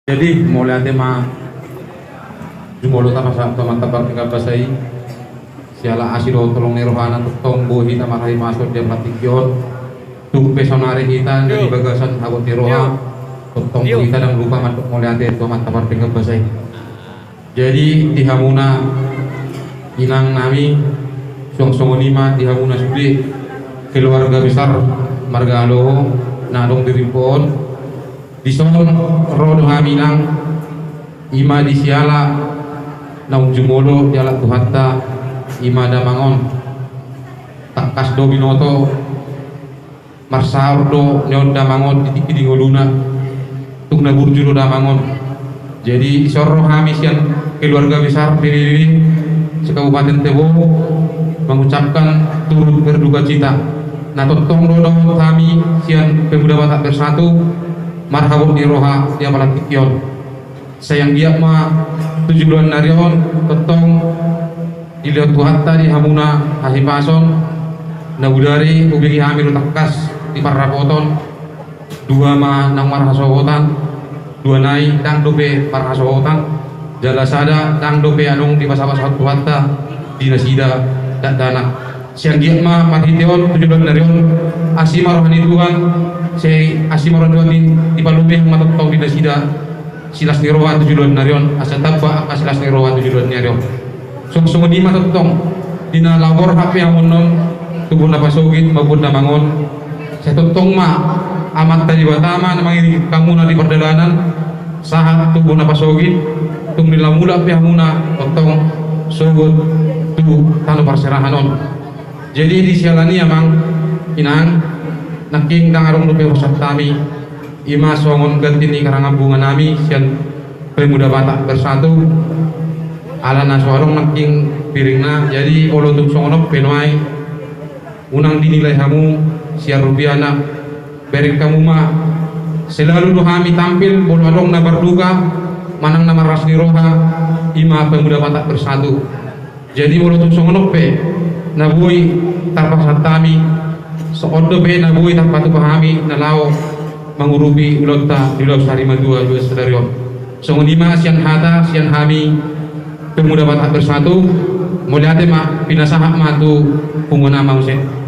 Jadi mulai tema jumolo tama sa teman-teman tinggal basai siala asiro tolong nerohana tombo hita marahi masuk dia platikyon tung pesonare hita dari bagasan hagot neroha tombo hita dan lupa mantuk mulai teman-teman tinggal basai. Jadi di hamuna inang nami song-songonima di hamuna sudi keluarga besar margalo nadong dirimpon di son rodo haminang ima di siala naung jumolo di alat tuhatta ima damangon takas do binoto marsaur do nyon damangon titiki di ngoluna tuk naburjulo damangon. Jadi sorro hami sian keluarga besar PBB sekabupaten Tebo mengucapkan turut berduka cita. Nah totong dodo kami sian pemuda Batak Bersatu marhabun di roha dia malatikyon sayang dia ma 7 bulan narion totong ilihat tuhatta di hamuna hahipason nabudari ubigi hamil takas di parapoton dua ma nang marhasowotan dua nai tang dope marhasowotan jala sada tang dope anung di pasapasat tuhatta di nasida dan dana siang dia ma marhiteon 7 bulan narion asima rohani Tuhan saya asima rohani di palume matotong di nasida silas nirowan 7 bulan narion asa tabba aka silas nirowan 7 bulan narion sung-sung di matotong dina labor hape yang monon tubuh na pasogit mabun na mangon saya totong ma amat tadi batama namang kamu na di perdalanan sahat tubuh na pasogit tung nilamula pe hamuna totong sugut tubuh tanu parserahanon. Jadi di sialani amang inang naking dangarong lupe usap kami ima songon gantini karangan bunga nami sian pemuda Batak Bersatu ala naswarong naking piringna. Jadi kalau untuk songonok penuai unang dinilai kamu siar rupiana berek kamu mah selalu kami tampil bolu adong na berduka manang nama rasni roha ima pemuda Batak Bersatu. Jadi kalau untuk songonok pe nabui tanpa satami seondo be nabui tanpa tu pahami nalao mengurupi ulota di laut sarima dua sedarion songonima sian hata sian hami pemuda Batak Bersatu muliate ma pinasahak ma tu pungguna mause.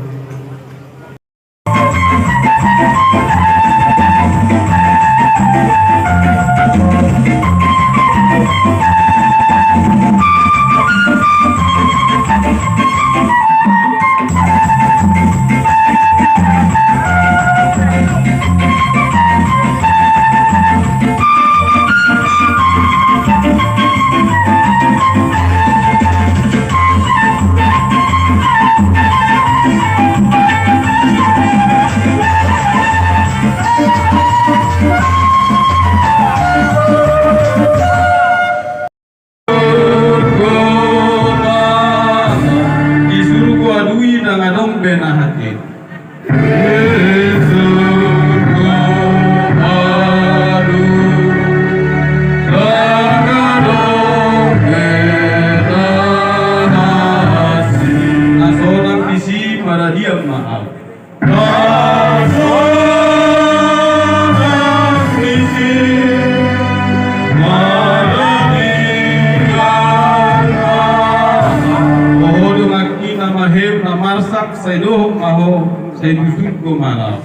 Saya doh maho saya duduk ko malam.